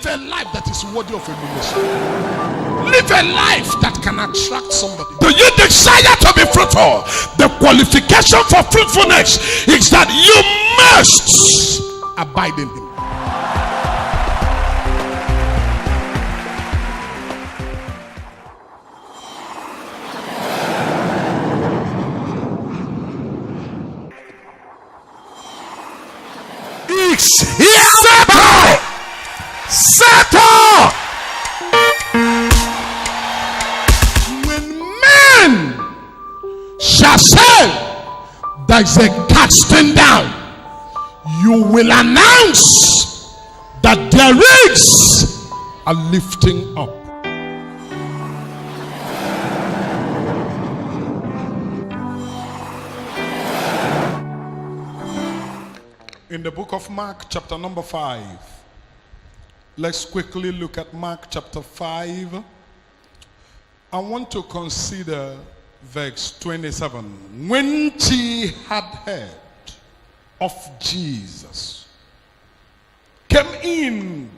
a life that is worthy of emulation. Live a life that can attract somebody. Do you desire to be fruitful? The qualification for fruitfulness is that you must abide in him. Settle. When men shall say there is a casting down, you will announce that there is a lifting up. In the book of Mark, chapter number 5. Let's quickly look at Mark chapter 5. I want to consider verse 27. When she had heard of Jesus, came in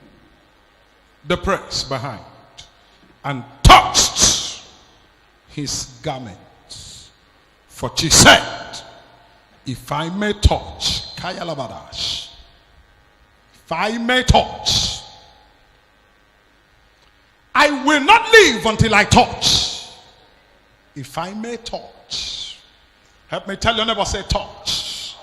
the press behind and touched his garment. For she said, if I may touch, if I may touch, I will not live until I touch. If I may touch. Help me tell your neighbor, say touch.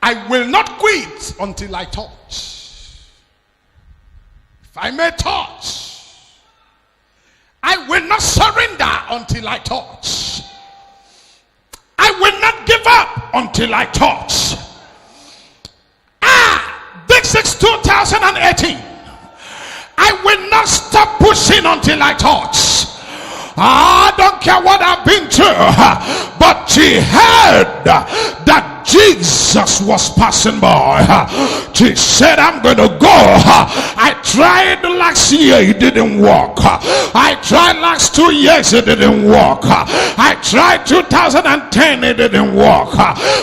I will not quit until I touch. If I may touch, I will not surrender until I touch. I will not give up until I touch. This is 2018. I will not stop pushing until I touch. I don't care what I've been through, but she heard that Jesus was passing by. She said, I'm going to go. I tried last year, it didn't work. I tried last 2 years, it didn't work. I tried 2010, it didn't work.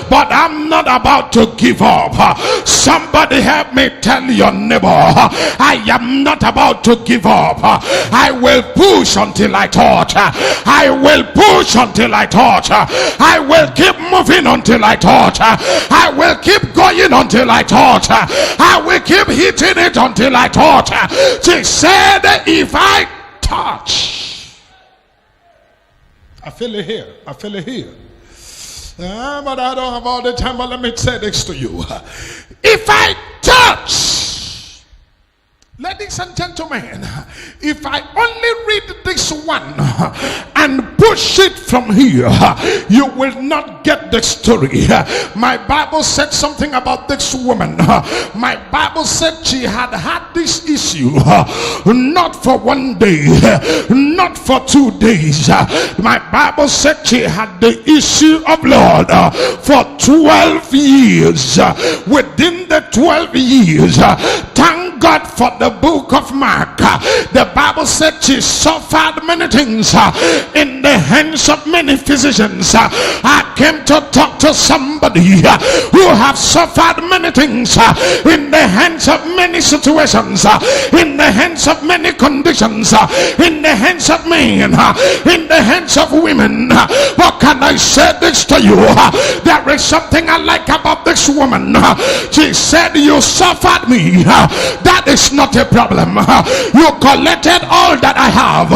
But I'm not about to give up. Somebody help me tell your neighbor, I am not about to give up. I will push until I touch. I will push until I touch. I will keep moving until I touch. I will keep going until I touch. I will keep hitting it until I touch. She said, if I touch. I feel it here. I feel it here. But I don't have all the time. But let me say this to you. If I touch, ladies and gentlemen, if I only read this one and push it from here, you will not get the story. My Bible said something about this woman. My Bible said she had this issue not for 1 day, not for 2 days. My Bible said she had the issue of blood for 12 years. Within the 12 years, thank God for the book of Mark. The Bible said she suffered many things in the hands of many physicians. I came to talk to somebody who have suffered many things in the hands of many situations, in the hands of many conditions, in the hands of men, in the hands of women. What can I say this to you? There is something I like about this woman. She said, you suffered me. That is not a problem. You collected all that I have.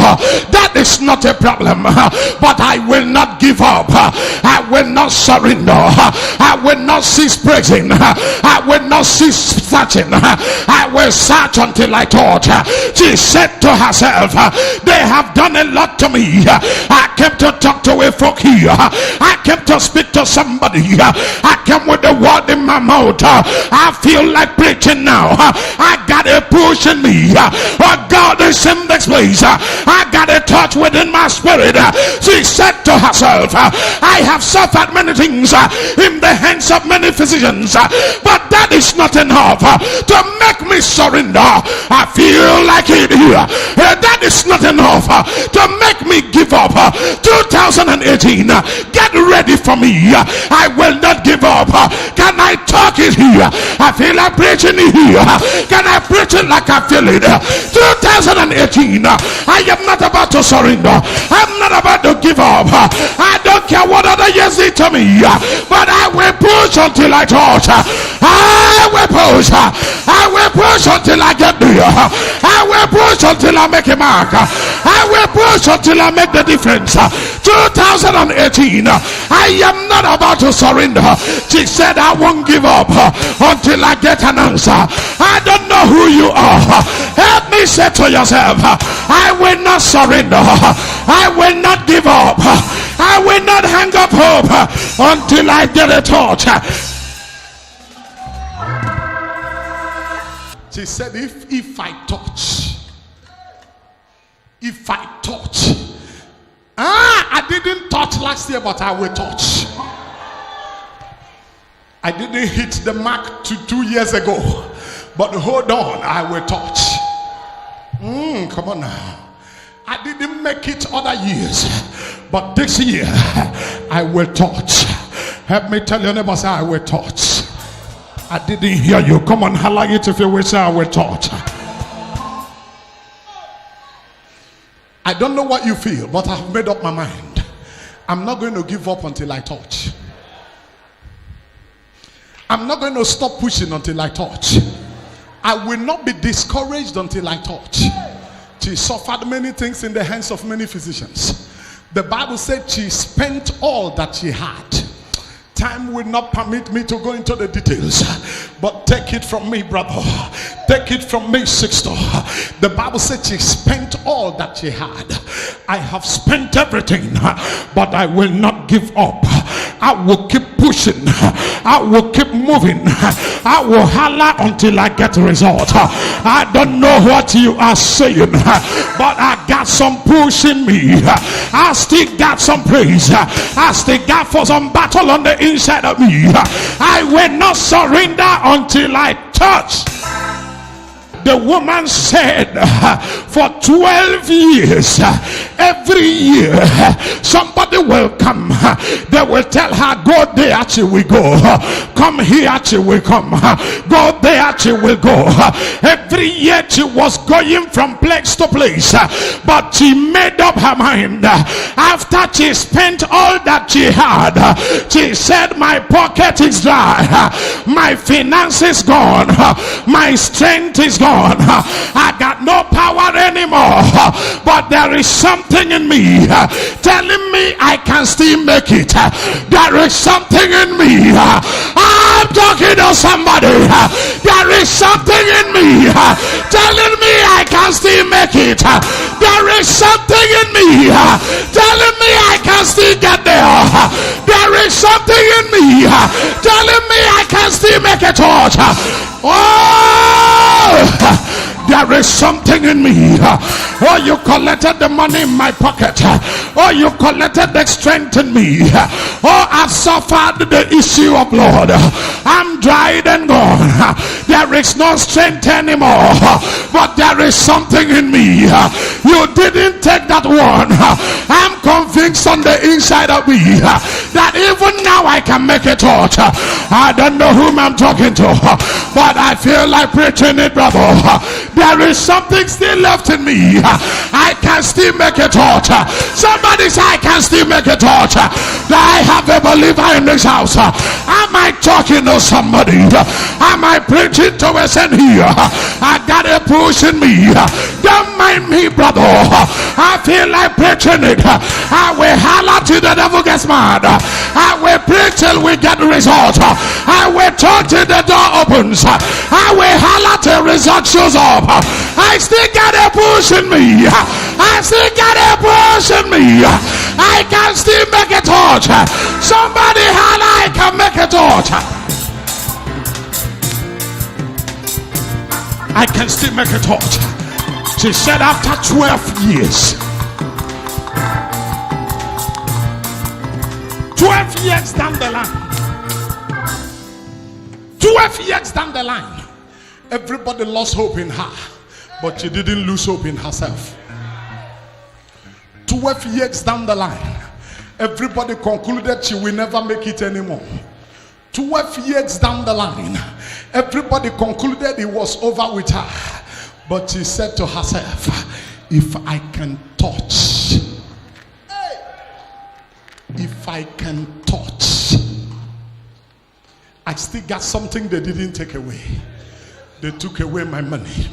That is not a problem. But I will not give up. I will not surrender. I will not cease praising. I will not cease searching. I will search until I touch. She said to herself, they have done a lot to me. I came to talk to a folk here. I came to speak to somebody. I came with the word in my mouth. I feel like preaching now. I got a push in me. Oh, God is in this place. I got a touch within my spirit. She said to herself, I have suffered many things in the hands of many physicians, but that is not enough to make me surrender. I feel like it here. That is not enough to make me give up. 2018, get ready for me. I will not give up. Can I talk it here? I feel like preaching it here. Can I preach it like I feel it? 2018, I am not about to surrender. I'm not about to give up. I don't care what other years did to me, but I will push until I touch. I will push. I will push until I get there. I will push until I make a mark. I will push until I make the difference. 2018, I am not about to surrender. She said, I won't give up until I get an answer. I don't know who you are. Help me say to yourself, I will not surrender. I will not give up. I will not hang up hope until I get a touch. She said, if I touch, I didn't touch last year, but I will touch. I didn't hit the mark 2 years ago, but hold on, I will touch. Come on now. I didn't make it other years, but this year I will touch. Help me tell your neighbor, say, I will touch. I didn't hear you. Come on, holla it if you will, say, I will touch. I don't know what you feel, but I've made up my mind. I'm not going to give up until I touch. I'm not going to stop pushing until I touch. I will not be discouraged until I touch. She suffered many things in the hands of many physicians. The Bible said she spent all that she had. Time will not permit me to go into the details, but take it from me, brother. Take it from me, sister. The Bible said she spent all that she had. I have spent everything, but I will not give up. I will keep pushing. I will keep moving. I will holler until I get a result. I don't know what you are saying, but I got some push in me. I still got some praise. I still got for some battle on the inside of me. I will not surrender until I touch. The woman said, for 12 years, every year, somebody will come. They will tell her, go there, she will go. Come here, she will come. Go there, she will go. Every year she was going from place to place, but she made up her mind. After she spent all that she had, she said, my pocket is dry, my finances gone, my strength is gone. I got no power anymore, but there is something in me telling me I can still make it. There is something in me. I'm talking to somebody. There is something in me telling me I can still make it. There is something in me telling me I can still get there. There is something in me telling me I can still make a touch. There is something in me. Oh, you collected the money in my pocket. Oh, you collected the strength in me. Oh, I've suffered the issue of blood. I'm dried and gone. There is no strength anymore, but there is something in me. You didn't take that one. I'm convinced on the inside of me that even now I can make a touch. I don't know whom I'm talking to, but I feel like preaching it, brother. There is something still left in me. I can still make a touch. Somebody say, I can still make a touch. I have a believer in this house. Am I talking to somebody? Am I preaching to us in here? I got a push in me. Don't mind me, brother. I feel like preaching it. I will holler till the devil gets mad. I will preach till we get the result. I will talk till the door opens. I will holler till result shows up. I still got a push in me. I still got a push in me. I can still make a touch. Somebody holler, I can make a touch. I can still make a touch. She said after 12 years. 12 years down the line. 12 years down the line. Everybody lost hope in her, but she didn't lose hope in herself. 12 years down the line, everybody concluded she will never make it anymore. 12 years down the line, everybody concluded it was over with her. But she said to herself, if I can touch, if I can touch, I still got something they didn't take away. They took away my money.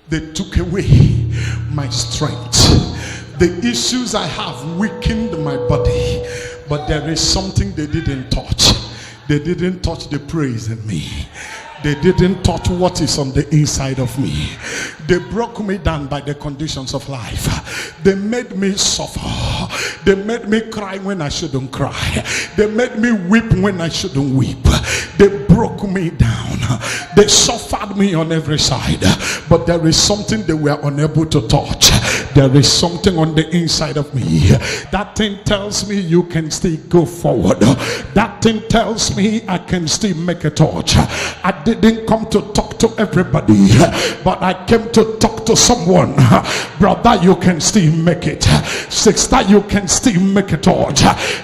They took away my strength. The issues I have weakened my body, but there is something they didn't touch. They didn't touch the praise in me. They didn't touch what is on the inside of me. They broke me down by the conditions of life. They made me suffer. They made me cry when I shouldn't cry. They made me weep when I shouldn't weep. They broke me down. They suffered me on every side. But there is something they were unable to touch. There is something on the inside of me. That thing tells me you can still go forward. That thing tells me I can still make a touch. I didn't come to talk to everybody, but I came to talk to someone. Brother, you can still make it. Sister, you can still make a touch.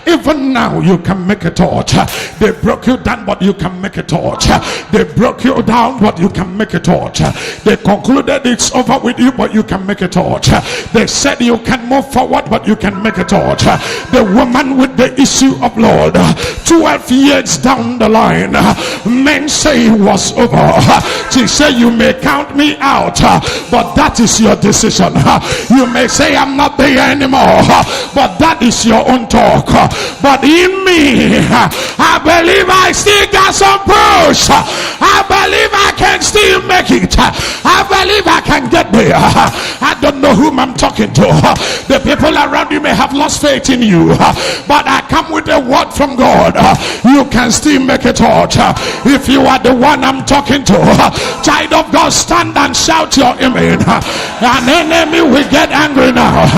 Even now you can make a touch. They broke you down, but you can make a touch. They broke you down, but you can make a touch. They concluded it's over with you, but you can make a touch. They said you can move forward, but you can make a touch. The woman with the issue of blood, 12 years down the line, men say it was over. She said, you may count me out, but that is your decision. You may say I'm not there anymore, but that is your own talk. But in me, I believe I still got some push. I believe I can still make it. I believe I can get there. I don't know whom I'm talking to. The people around you may have lost faith in you, but I come with a word from God. You can still make a touch. If you are the one I'm talking to, child of God, stand and shout your amen. An enemy will get angry now.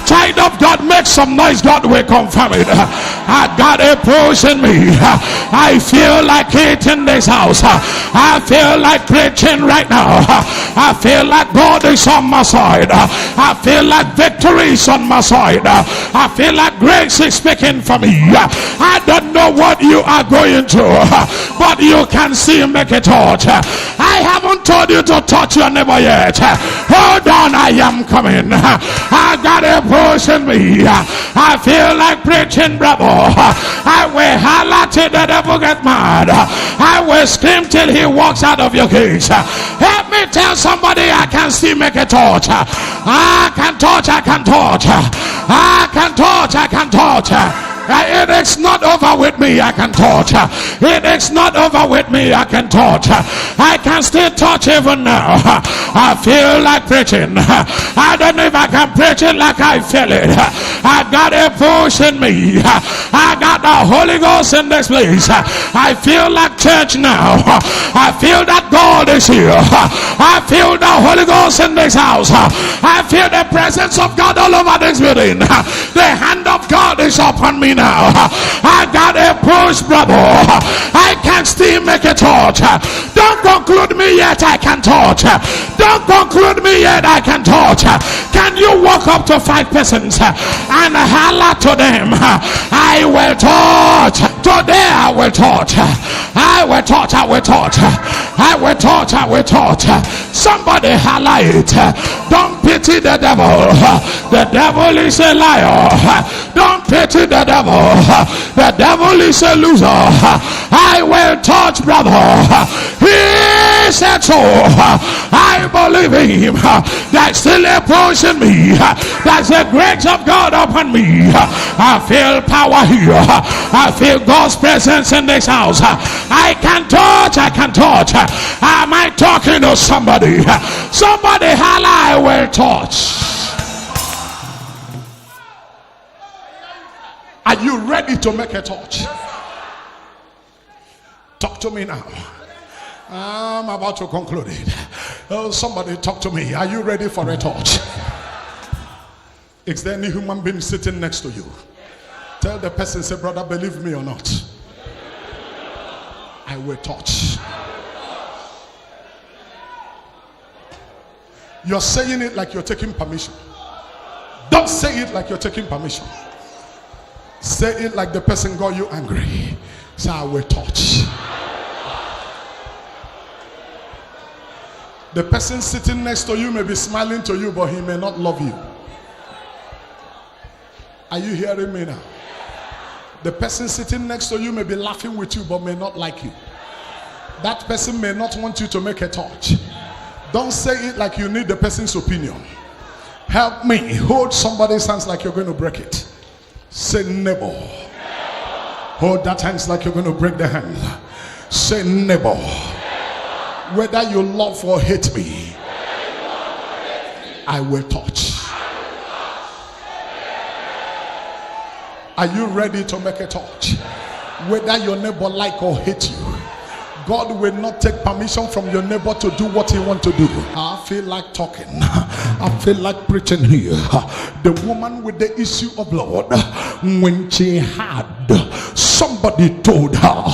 Child of God, make some noise. God will confirm it. I got a push in me. I feel like it in this house. I feel like preaching right now. I feel like God is on my side. I feel like victory is on my side. I feel like grace is speaking for me. I don't know what you are going through, but you can still make a touch. I haven't told you to touch your neighbor yet. Hold on, I am coming. I got a push in me. I feel like preaching, bravo. I will holler till the devil get mad. I will scream till he walks out of your gates. Help me tell somebody I can still make a touch. I can touch, I can touch. I can touch, I can touch. It is not over with me, I can touch. It is not over with me, I can touch. I can still touch even now. I feel like preaching. I don't know if I can preach it like I feel it. I got a push in me. I got the Holy Ghost in this place. I feel like church now. I feel that God is here. I feel the Holy Ghost in this house. I feel the presence of God all over this building. The hand of God is upon me now. I got a push, brother. I can still make a touch. Don't conclude me yet, I can touch. Don't conclude me yet, I can touch. Can you walk up to 5 persons and holler to them, I will touch. Today I will touch. I will touch, I will touch. I will touch, I will touch. Somebody holler it. Don't pity the devil. The devil is a liar. Don't pity the devil. The devil is a loser. I will touch, brother. He said so. I believe him. There's still a push in me. There's a grace of God upon me. I feel power here. I feel God's presence in this house. I can touch, I can touch. Am I talking to somebody? Somebody holla, I will touch. Are you ready to make a touch? Talk to me now. I'm about to conclude it. Oh, somebody talk to me. Are you ready for a touch? Is there any human being sitting next to you? Tell the person, say, brother, believe me or not, I will touch. You're saying it like you're taking permission. Don't say it like you're taking permission. Say it like the person got you angry. Say, I will touch. The person sitting next to you may be smiling to you, but he may not love you. Are you hearing me now? The person sitting next to you may be laughing with you, but may not like you. That person may not want you to make a touch. Don't say it like you need the person's opinion. Help me. Hold somebody's hands like you're going to break it. Say neighbor. Hold that hands like you're going to break the hand. Say neighbor. Whether you love or hate me, I will touch. Are you ready to make a touch? Whether your neighbor like or hate you, God will not take permission from your neighbor to do what he wants to do. I feel like talking. I feel like preaching here. The woman with the issue of blood, when she had, somebody told her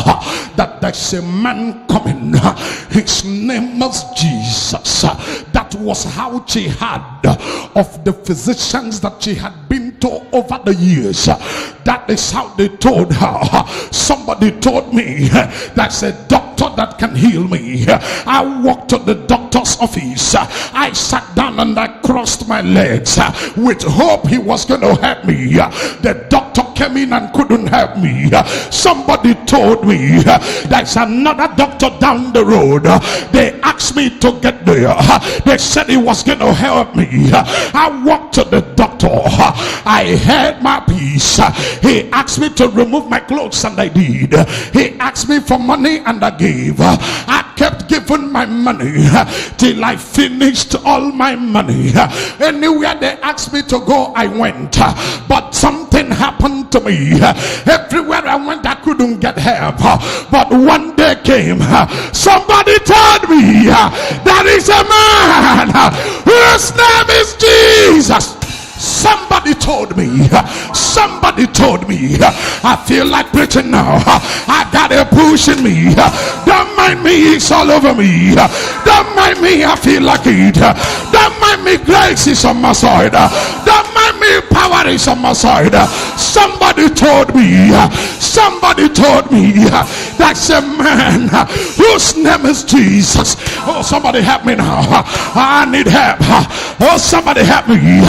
that there's a man coming. His name was Jesus. That was how she had of the physicians that she had been to over the years. That is how they told her. Somebody told me that's a doctor that can heal me. I walked to the doctor's office. I sat down and I crossed my legs with hope he was going to help me. The doctor came in and couldn't help me. Somebody told me there's another doctor down the road. They asked me to get there. They said he was going to help me. I walked to the doctor. I had my peace. He asked me to remove my clothes and I did. He asked me for money and I gave. I kept giving my money till I finished all my money. Anywhere they asked me to go, I went. But something happened to me. Everywhere I went, I couldn't get help. But one day came. Somebody told me there is a man whose name is Jesus. Somebody told me. Somebody told me. I feel like preaching now. I got a push in me. Don't mind me, it's all over me. Don't mind me, I feel like it. Don't mind me, grace is on my side. Don't mind me, power is on my side. Somebody told me. Somebody told me that's a man whose name is Jesus. Oh, somebody help me now. I need help. Oh, somebody help me.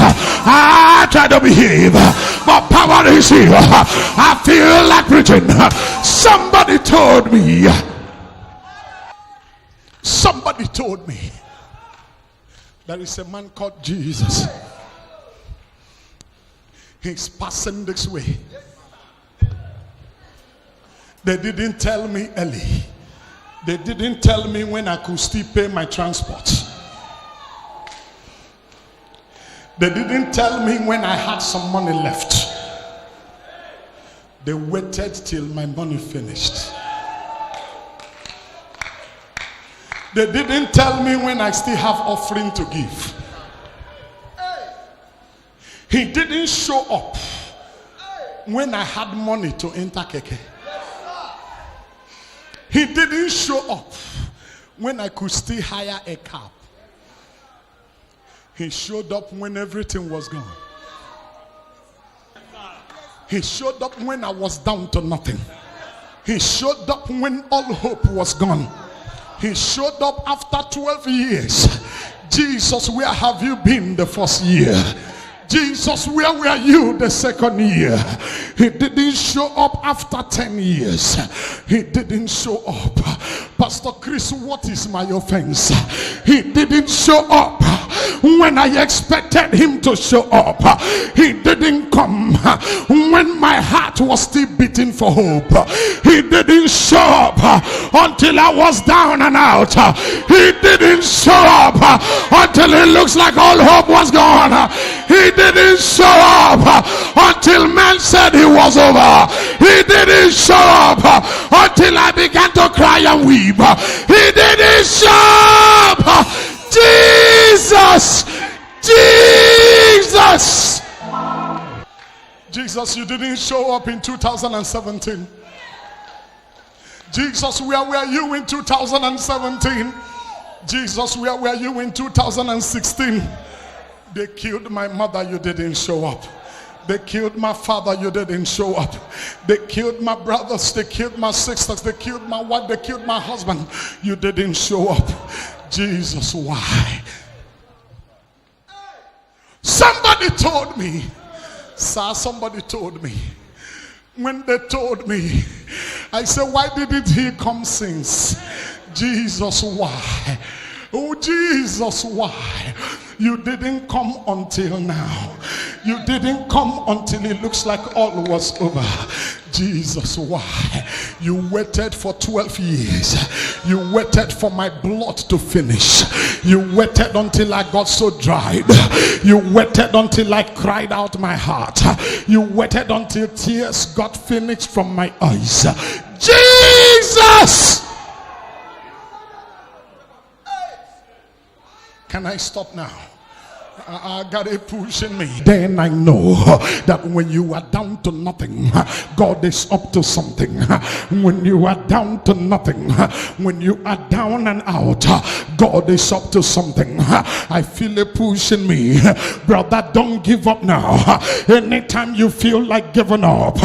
I try to behave, but power is here. I feel like preaching. Somebody told me. Somebody told me there is a man called Jesus. He's passing this way. They didn't tell me early. They didn't tell me when I could still pay my transport. They didn't tell me when I had some money left. They waited till my money finished. They didn't tell me when I still have offering to give. He didn't show up when I had money to enter Keke. He didn't show up when I could still hire a cab. He showed up when everything was gone. He showed up when I was down to nothing. He showed up when all hope was gone. He showed up after 12 years. Jesus, where have you been the first year? Jesus, where were you the second year? He didn't show up after 10 years. He didn't show up. Pastor Chris, what is my offense? He didn't show up when I expected him to show up. He didn't come when my heart was still beating for hope. He didn't show up until I was down and out. He didn't show up until it looks like all hope was gone. He didn't show up until man said he was over. He didn't show up until I began to cry and weep. He didn't show up. Jesus, Jesus, Jesus, you didn't show up in 2017. Jesus, where were you in 2017? Jesus, where were you in 2016? They killed my mother, you didn't show up. They killed my father, you didn't show up. They killed my brothers, they killed my sisters, they killed my wife, they killed my husband, you didn't show up. Jesus, why? Somebody told me, sir, somebody told me. When they told me, I said, why didn't he come since? Jesus, why? Oh, Jesus, why? You didn't come until now. You didn't come until it looks like all was over. Jesus, why? You waited for 12 years. You waited for my blood to finish. You waited until I got so dried. You waited until I cried out my heart. You waited until tears got finished from my eyes. Jesus! Can I stop now? I got it pushing me. Then I know that when you are down to nothing, God is up to something. When you are down to nothing, when you are down and out, God is up to something. I feel it pushing me. Brother, don't give up now. Anytime you feel like giving up,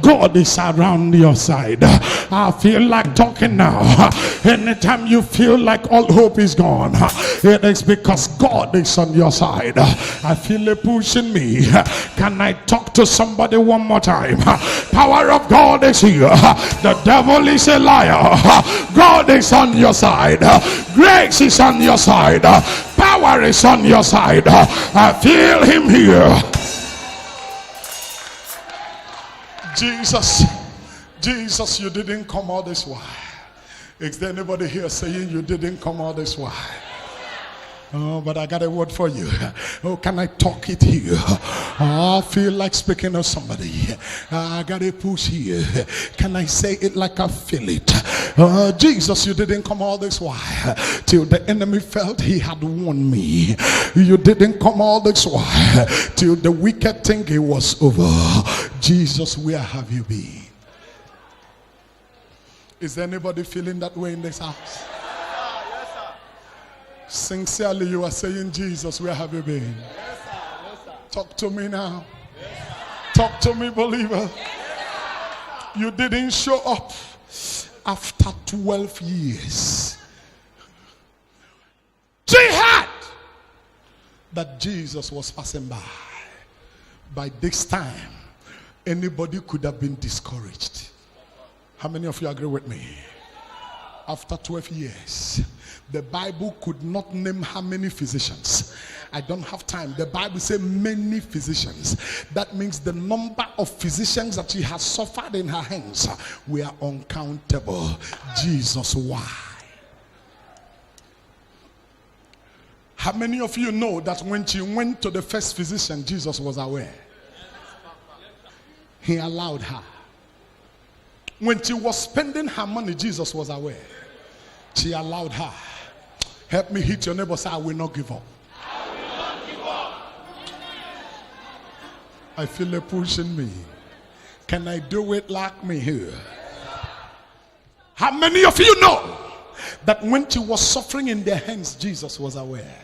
God is around your side. I feel like talking now. Anytime you feel like all hope is gone, it is because God is on your side. I feel it pushing me. Can I talk to somebody one more time? Power of God is here. The devil is a liar. God is on your side. Grace is on your side. Power is on your side. I feel him here. Jesus, you didn't come all this while. Is there anybody here saying you didn't come all this while? Oh, but I got a word for you. Oh, can I talk it here? Oh, I feel like speaking to somebody. I got a push here. Can I say it like I feel it? Jesus, you didn't come all this while till the enemy felt he had won me. You didn't come all this while till the wicked think it was over. Jesus, where have you been? Is there anybody feeling that way in this house? Sincerely, you are saying, Jesus, where have you been? Yes, sir. Yes, sir. Talk to me now. Yes, talk to me, believer. Yes, you didn't show up after 12 years. Jihad that Jesus was passing by. By this time, anybody could have been discouraged. How many of you agree with me? After 12 years, the Bible could not name how many physicians. I don't have time. The Bible says many physicians. That means the number of physicians that she has suffered in her hands were uncountable. Jesus, why? How many of you know that when she went to the first physician, Jesus was aware? He allowed her. When she was spending her money, Jesus was aware. She allowed her. Help me hit your neighbor, say, I will not give up. I will not give up. I feel it pushing me. Can I do it like me here? How many of you know that when she was suffering in their hands, Jesus was aware?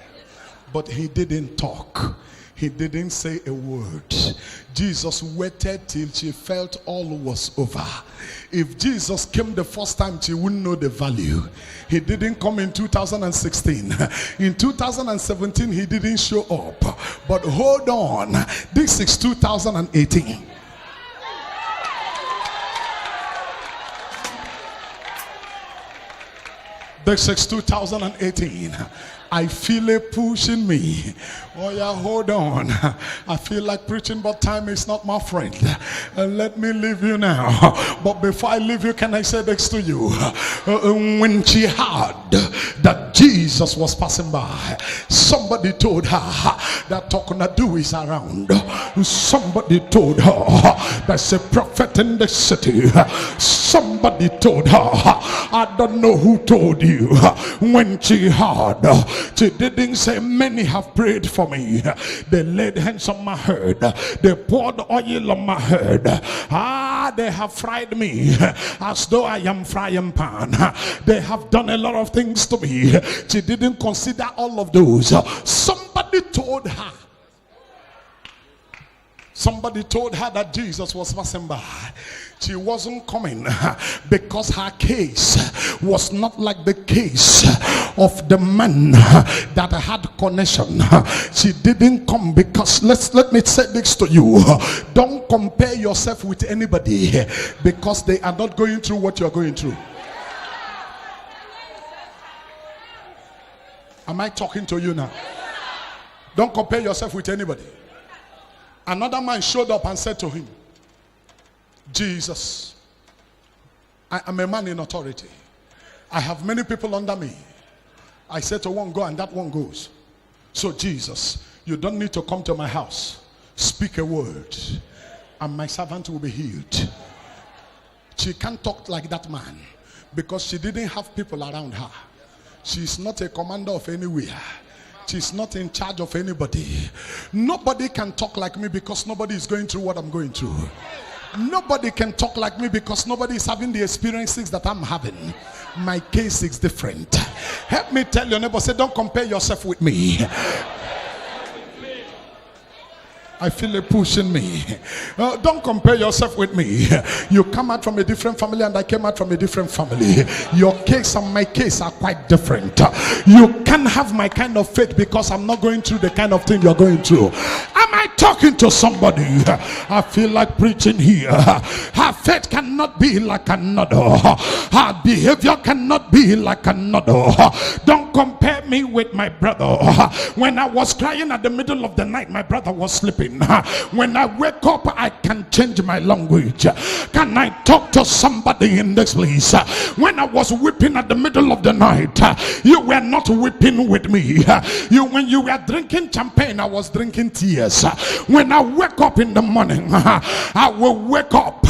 But he didn't talk. He didn't say a word. Jesus waited till she felt all was over. If Jesus came the first time, she wouldn't know the value. He didn't come in 2016. In 2017, he didn't show up. But hold on. This is 2018. This is 2018. I feel it pushing me. Oh yeah, hold on. I feel like preaching, but time is not my friend. Let me leave you now. But before I leave you, can I say this to you? When she heard that Jesus was passing by, somebody told her that Talknado is around. Somebody told her there's a prophet in the city. Somebody told her, I don't know who told you. When she heard, she didn't say, many have prayed for me. They laid hands on my head. They poured oil on my head. They have fried me as though I am frying pan. They have done a lot of things to me. She didn't consider all of those. Somebody told her Somebody told her that Jesus was passing by. She wasn't coming because her case was not like the case of the man that had connection. She didn't come because, let me say this to you. Don't compare yourself with anybody because they are not going through what you're going through. Am I talking to you now? Don't compare yourself with anybody. Another man showed up and said to him, Jesus, I am a man in authority. I have many people under me. I said to one, go, and that one goes. So Jesus, you don't need to come to my house. Speak a word, and my servant will be healed. She can't talk like that man because she didn't have people around her. She's not a commander of anywhere. She's not in charge of anybody. Nobody can talk like me because nobody is going through what I'm going through. Nobody can talk like me because nobody is having the experiences that I'm having. My case is different. Help me tell your neighbor, say, don't compare yourself with me. I feel it pushing me. Don't compare yourself with me. You come out from a different family and I came out from a different family. Your case and my case are quite different. You can't have my kind of faith because I'm not going through the kind of thing you're going through. Am I talking to somebody? I feel like preaching here. Her faith cannot be like another. Her behavior cannot be like another. Don't compare me with my brother. When I was crying at the middle of the night, my brother was sleeping. When I wake up, I can change my language. Can I talk to somebody in this place? When I was weeping at the middle of the night, you were not weeping with me. When you were drinking champagne, I was drinking tears. When I wake up in the morning, I will wake up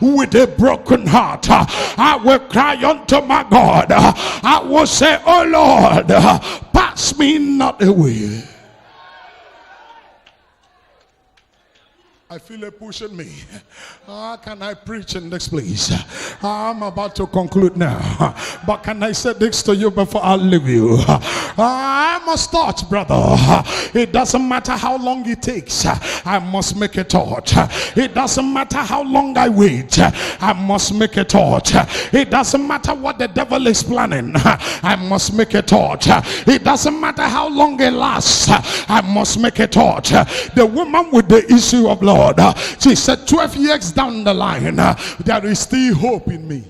with a broken heart. I will cry unto my God. I will say, oh Lord, pass me not away. I feel it pushing me. How can I preach in this place? I'm about to conclude now. But can I say this to you before I leave you? I must start, brother. It doesn't matter how long it takes. I must make a thought. It doesn't matter how long I wait. I must make a thought. It doesn't matter what the devil is planning. I must make a thought. It doesn't matter how long it lasts. I must make a thought. The woman with the issue of blood, she said 12 years down the line, there is still hope in me.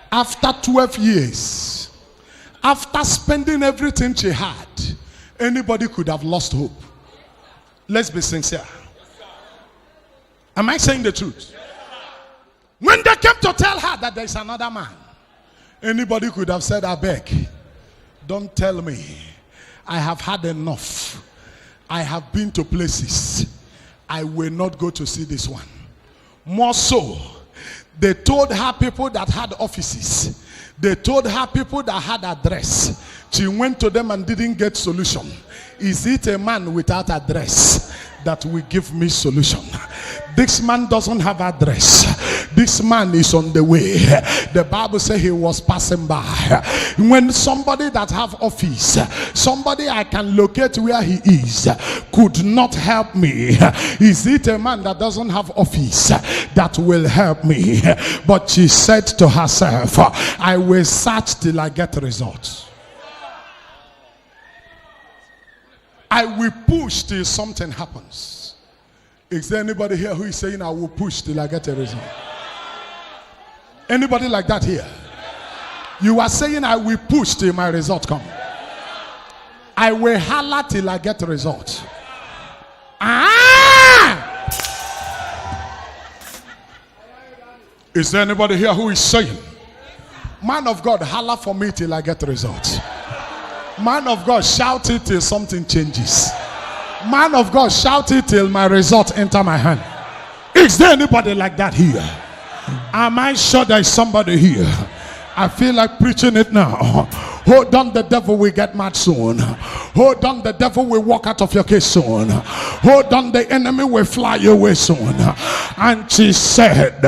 After 12 years, after spending everything she had, anybody could have lost hope. Let's be sincere. Am I saying the truth? When they came to tell her that there is another man, anybody could have said, I beg, don't tell me. I have had enough. I have been to places. I will not go to see this one. More so, they told her people that had offices. They told her people that had address. She went to them and didn't get solution. Is it a man without address that will give me solution? This man doesn't have address. This man is on the way. The Bible says he was passing by. When somebody that have office, somebody I can locate where he is, could not help me, is it a man that doesn't have office that will help me? But she said to herself, I will search till I get results. I will push till something happens. Is there anybody here who is saying, I will push till I get a result? Anybody like that here? You are saying, I will push till my result comes. I will holler till I get a result. Is there anybody here who is saying, man of God, holler for me till I get a result? Man of God, shout it till something changes. Man of God, shout it till my result enter my hand. Is there anybody like that here? Am I sure there is somebody here? I feel like preaching it now. Hold on, the devil will get mad soon. Hold on, the devil will walk out of your case soon. Hold on, the enemy will fly away soon. And she said,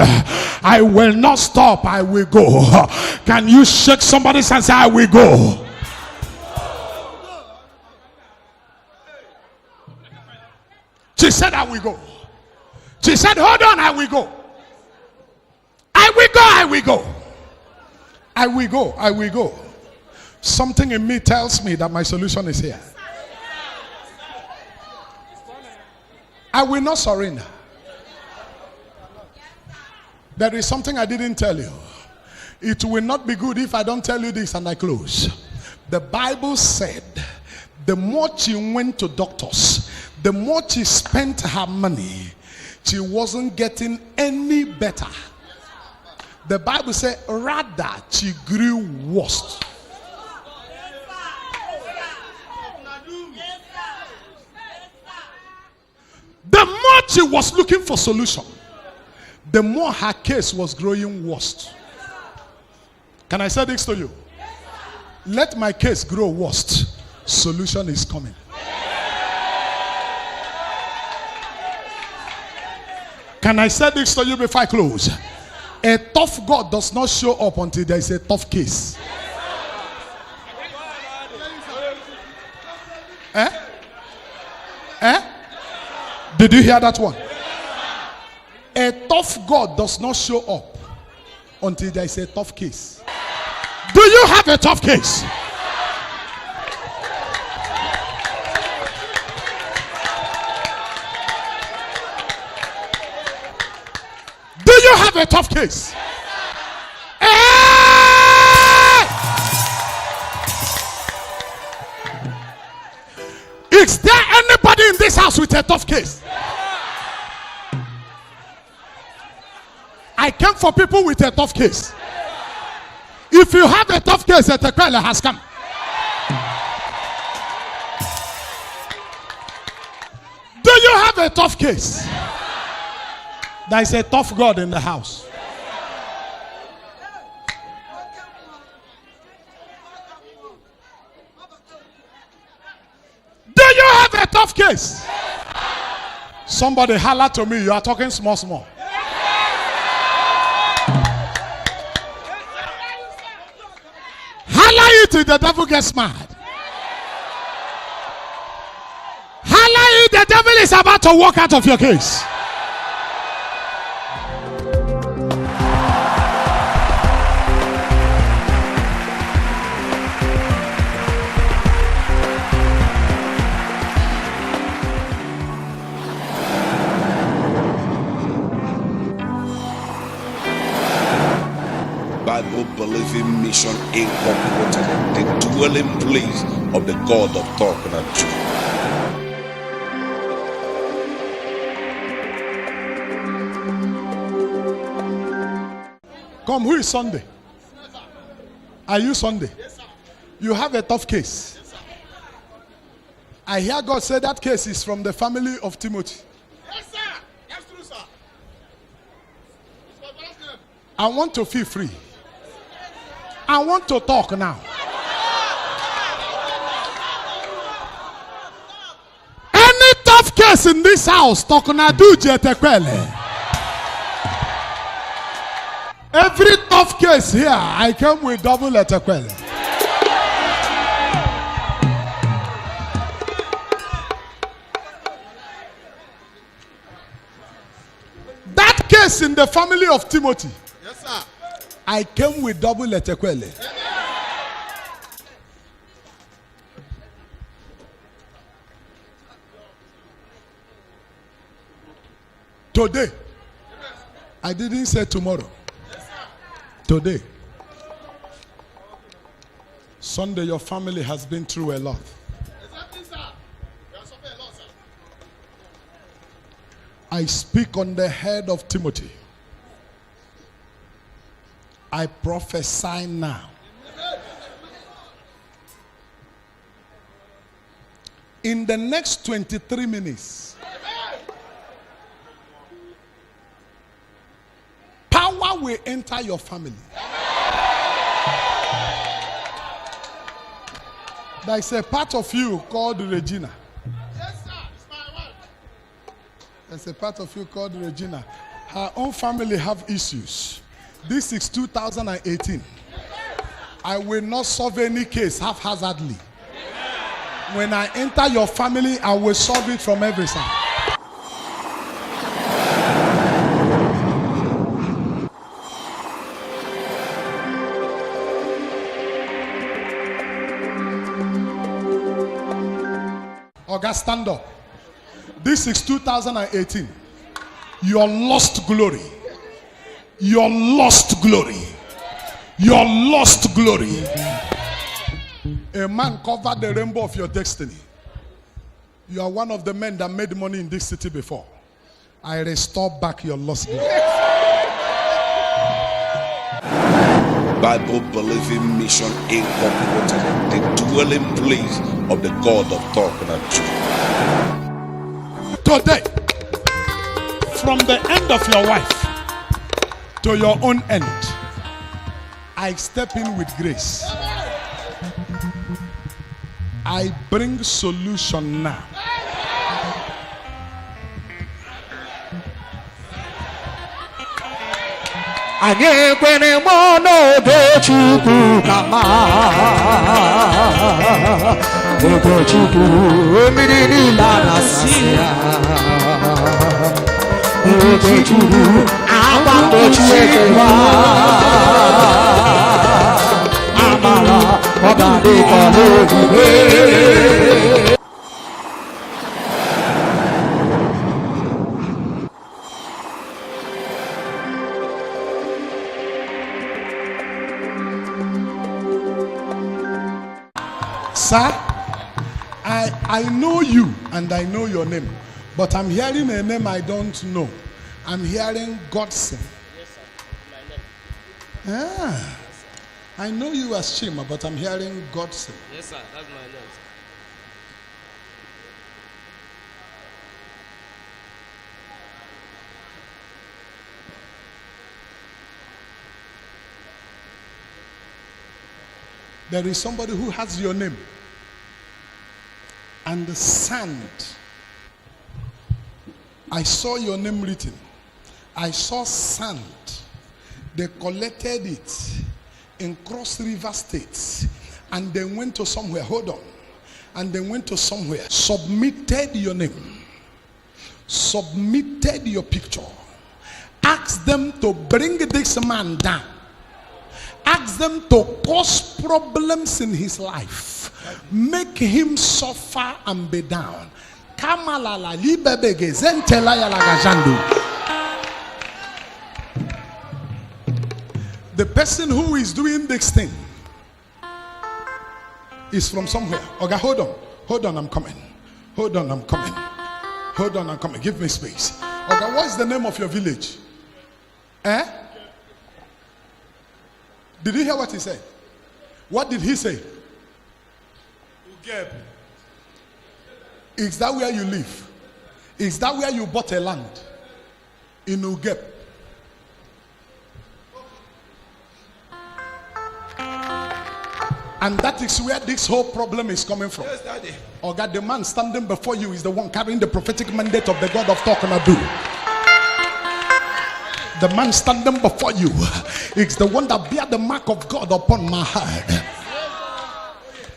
I will not stop, I will go. Can you shake somebody's hand and say, I will go? She said, I will go. She said, hold on, I will go. I will go, I will go. I will go, I will go. Something in me tells me that my solution is here. I will not surrender. There is something I didn't tell you. It will not be good if I don't tell you this and I close. The Bible said the more she went to doctors, the more she spent her money, she wasn't getting any better. The Bible said rather she grew worse. The more she was looking for solution, the more her case was growing worse. Can I say this to you? Let my case grow worse. Solution is coming. Can I say this to you before I close? A tough God does not show up until there is a tough case. Did you hear that one? A tough God does not show up until there is a tough case. Do you have a tough case? Do you have a tough case? Hey! Is there anybody in this house with a tough case? I came for people with a tough case. If you have a tough case, a Talknado has come. Do you have a tough case? There is a tough God in the house. Do you have a tough case? Somebody holler to me. You are talking small. Holler it till the devil gets mad. Holler it, the devil is about to walk out of your case. Bible-believing Mission Incorporated, the dwelling place of the God of Talknado. Come, who is Sunday? Are you Sunday? You have a tough case. I hear God say that case is from the family of Timothy. Yes, sir. That's true, sir. I want to feel free. I want to talk now. Any tough case in this house, Talknado Jetekwele. Every tough case here, I come with double Jetekwele. That case in the family of Timothy, Yes, sir. I came with double Jetekwele. Today, I didn't say tomorrow. Today, Sunday, your family has been through a lot. Exactly, sir. You are suffering a lot, sir. I speak on the head of Timothy. I prophesy now. In the next 23 minutes, power will enter your family. There is a part of you called Regina. Yes, sir. It's my word. There's a part of you called Regina. Her own family have issues. This is 2018. I will not solve any case haphazardly. When I enter your family, I will solve it from every side. Oga, stand up. This is 2018. Your lost glory. Your lost glory. Your lost glory. A man covered the rainbow of your destiny. You are one of the men that made money in this city before. I restore back your lost glory. Bible believing mission incorporated, the dwelling place of the God of Talknado. Today, from the end of your wife to your own end, I step in with grace. I bring solution now. Anyị kwere mọ n'oge Chukwu kama oge Chukwu mmiri niile na-asị ya oge Chukwu agwa mgbochi ekewa amara ọ ga-adị ka n'oge. Sir, I know you and I know your name, but I'm hearing a name I don't know. I'm hearing Godson. Yes, sir. My name. Ah, I know you as Chima, but I'm hearing Godson. Yes, sir. That's my name, sir. There is somebody who has your name. And the sand. I saw your name written. I saw sand. They collected it in Cross River State. And they went to somewhere. Hold on. And they went to somewhere. Submitted your name. Submitted your picture. Asked them to bring this man down. Ask them to cause problems in his life. Make him suffer and be down. The person who is doing this thing is from somewhere. Okay, hold on. Hold on, I'm coming. Hold on, I'm coming. Hold on, I'm coming. Give me space. Okay, what's the name of your village? Eh? Did you hear what he said? What did he say? Ugeb. Is that where you live? Is that where you bought a land? In Ugeb. And that is where this whole problem is coming from. Yes, Daddy. Oh God, the man standing before you is the one carrying the prophetic mandate of the God of Talknado. The man standing before you is the one that bear the mark of God upon my head.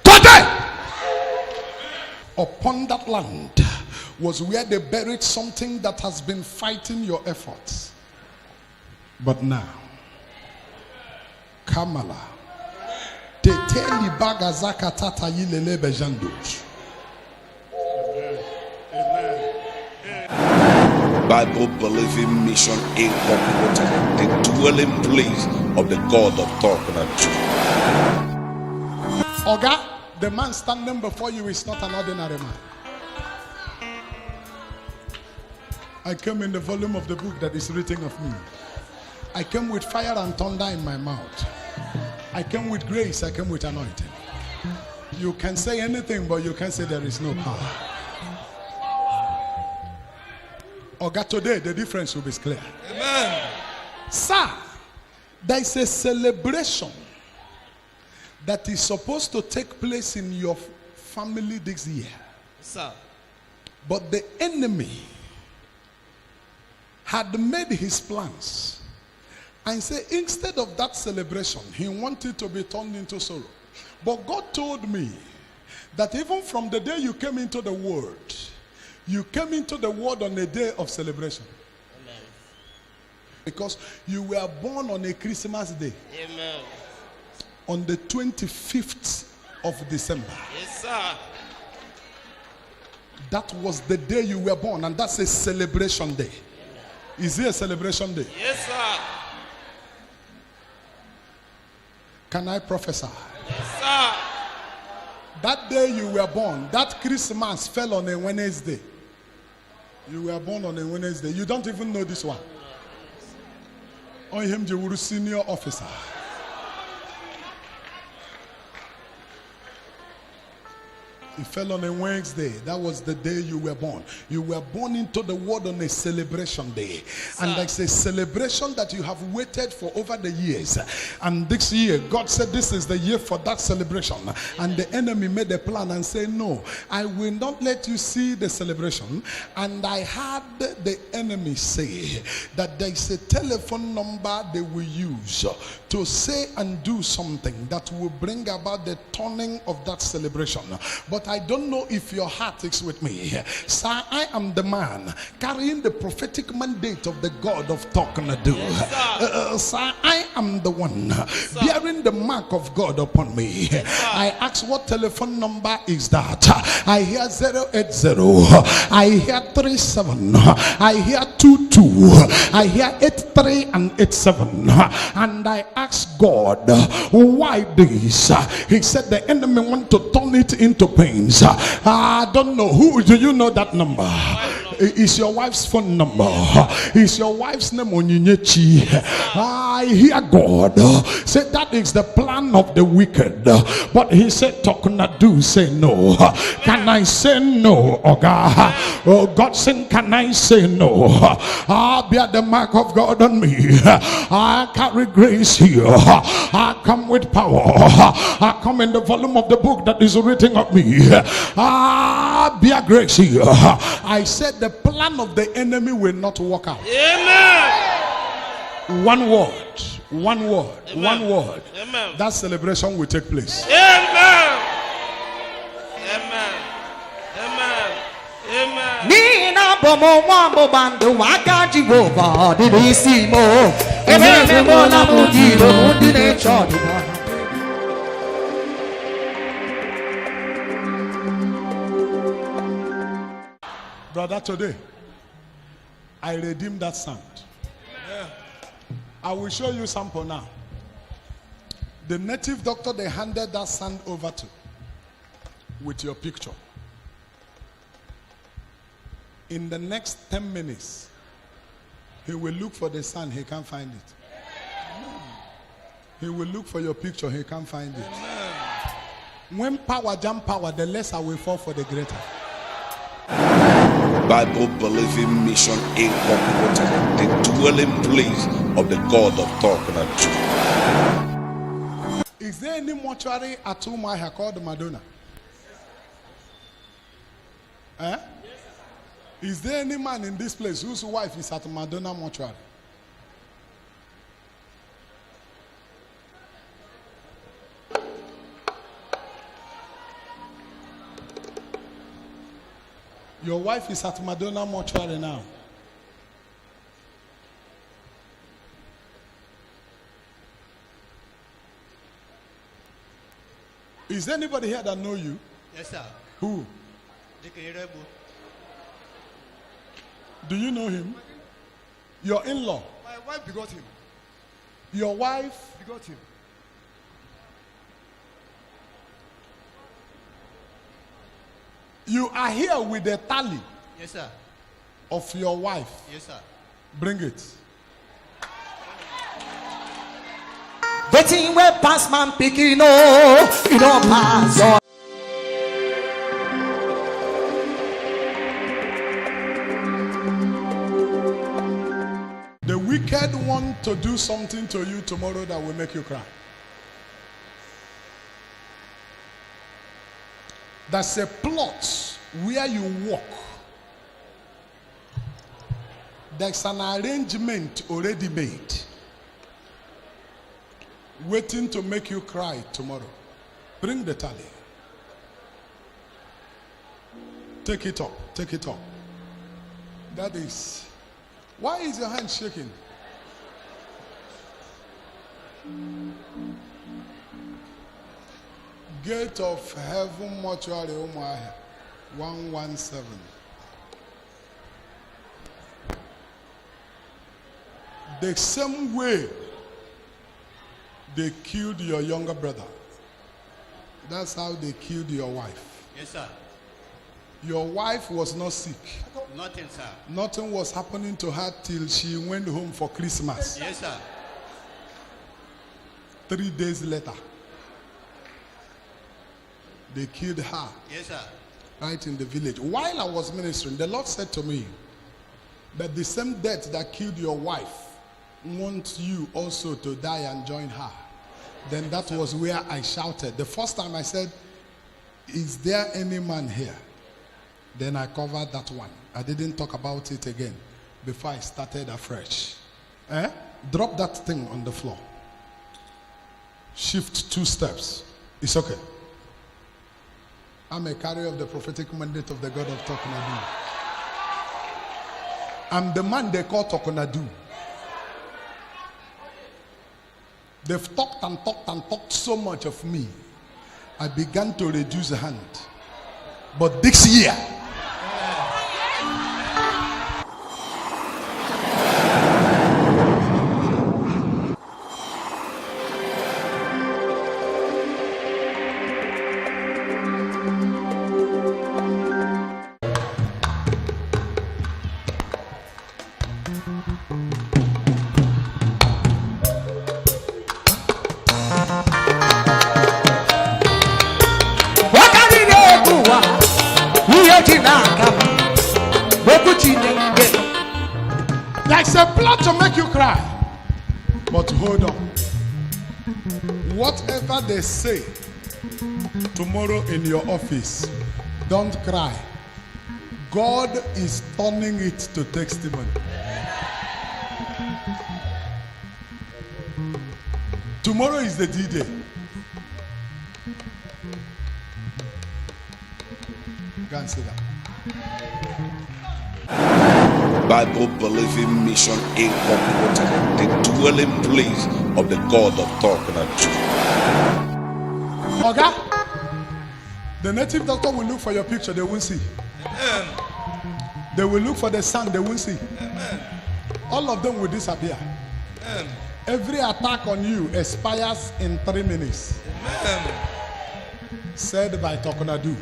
Today, upon that land was where they buried something that has been fighting your efforts. But now, Kamala, Teteli Bagazaka Tata Yilele Bejandos. Bible believing mission incorporated, the dwelling place of the God of Talknado. Oga, the man standing before you is not an ordinary man. I came in the volume of the book that is written of me. I came with fire and thunder in my mouth. I came with grace, I came with anointing. You can say anything, but you can't say there is no power. Oga, today the difference will be clear. Amen. Sir, there is a celebration that is supposed to take place in your family this year. Sir. But the enemy had made his plans and said instead of that celebration, he wanted to be turned into sorrow. But God told me that even from the day you came into the world, you came into the world on a day of celebration. Amen. Because you were born on a Christmas day. Amen. On the 25th of December. Yes, sir. That was the day you were born, and that's a celebration day. Is it a celebration day? Yes, sir. Can I prophesy? Yes, sir. That day you were born, that Christmas fell on a Wednesday. You were born on a Wednesday. You don't even know this one. On him, you were senior officer. It fell on a Wednesday. That was the day you were born. You were born into the world on a celebration day. And that's a celebration that you have waited for over the years. And this year, God said this is the year for that celebration. And the enemy made a plan and said, no, I will not let you see the celebration. And I had the enemy say that there is a telephone number they will use to say and do something that will bring about the turning of that celebration. But I don't know if your heart is with me. Sir, I am the man carrying the prophetic mandate of the God of Talknado. Yes, sir, I am the one bearing the mark of God upon me. I ask, what telephone number is that? I hear 080. I hear 37. I hear 22. I hear 83 and 87. And I ask God, why this? He said the enemy want to turn it into pain. I don't know. Who do you know that number? Is your wife's phone number? Is your wife's name Onyinyechi? I hear God say that is the plan of the wicked. But he said, Talknado, say no. Can I say no? Oh God. Oh God said, can I say no? I'll bear the mark of God on me. I carry grace here. I come with power. I come in the volume of the book that is written of me. Bear grace here. I said the plan of the enemy will not work out. Amen. One word. One word. Amen. One word. Amen. That celebration will take place. Amen. Amen. Amen. Amen. Nina bomo wambo bando waka Jehovah didisimo. Ebe mo na mudido mudine chodina. Brother, today I redeemed that sand. I will show you sample now. The native doctor they handed that sand over to with your picture. In the next 10 minutes, he will look for the sand, he can't find it. He will look for your picture, he can't find it. When power jump power, the lesser will fall for the greater. Bible believing mission incorporated, the dwelling place of the God of Talknado. Is there any mortuary at Umuahia called Madonna? Eh? Is there any man in this place whose wife is at Madonna mortuary? Your wife is at Madonna mortuary now. Is there anybody here that know you? Yes, sir. Who? Do you know him? Your in-law. My wife begot him. Your wife Begot him. You are here with the tally Yes, sir. of your wife. Yes, sir. Bring it. Waiting where pass man picking no, you don't pass on. The wicked want to do something to you tomorrow that will make you cry. That's a plot where you walk. There's an arrangement already made, waiting to make you cry tomorrow. Bring the tally. Take it up. Take it up. That is. Why is your hand shaking? Gate of heaven mortuary Umuahia. 117. The same way they killed your younger brother, that's how they killed your wife. Yes, sir. Your wife was not sick. Nothing, sir. Nothing was happening to her till she went home for Christmas. Yes, sir. 3 days later, they killed her. Yes, sir. Right in the village. While I was ministering, the Lord said to me that the same death that killed your wife wants you also to die and join her. Then that was where I shouted. The first time I said, is there any man here? Then I covered that one. I didn't talk about it again before I started afresh. Drop that thing on the floor. Shift 2 steps. It's okay. I'm a carrier of the prophetic mandate of the God of Talknado. I'm the man they call Talknado. They've talked and talked and talked so much of me. I began to reduce the hand. But this year, there's a plot to make you cry. But hold on. Whatever they say tomorrow in your office, don't cry. God is turning it to testimony. Tomorrow is the D-Day. Go and sit down. Bible believing mission incorporated, the dwelling place of the God of Talknado. Okay? The native doctor will look for your picture, they won't see. Amen. They will look for the sun, they won't see. Amen. All of them will disappear. Amen. Every attack on you expires in 3 minutes. Amen. Said by Talknado.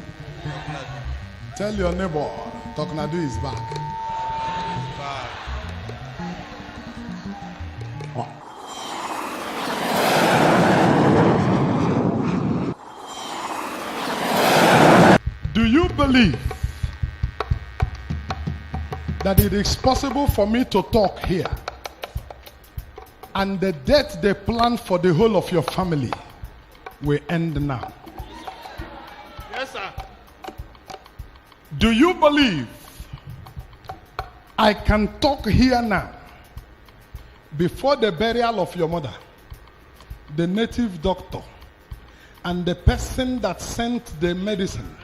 Tell your neighbor, Talknado is back. Do you believe that it is possible for me to talk here and the death they plan for the whole of your family will end now? Yes, sir. Do you believe I can talk here now before the burial of your mother, the native doctor, and the person that sent the medicine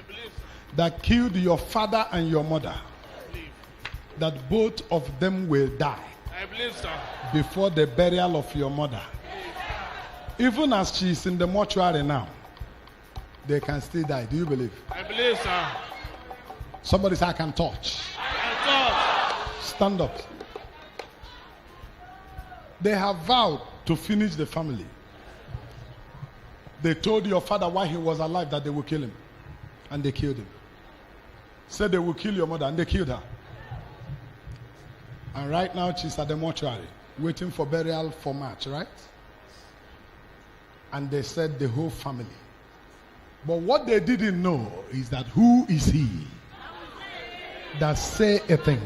that killed your father and your mother, that both of them will die I believe, sir. before the burial of your mother? Even as she is in the mortuary now, they can still die. Do you believe? I believe, sir. Somebody say, I can touch. I thought. Stand up. They have vowed to finish the family. They told your father while he was alive that they will kill him. And they killed him. Said they will kill your mother, and they killed her. And right now she's at the mortuary, waiting for burial for March, right? And they said the whole family. But what they didn't know is that who is he that say a thing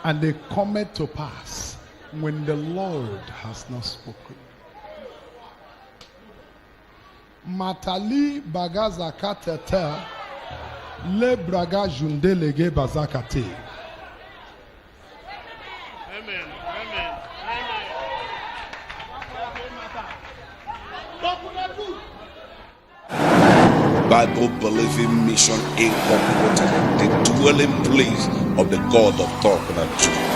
and they come it to pass when the Lord has not spoken? Matali bagazakatete le braga jundelege bazakate. Amen. Amen. Bible believing mission incorporated, the dwelling place of the God of Talknado.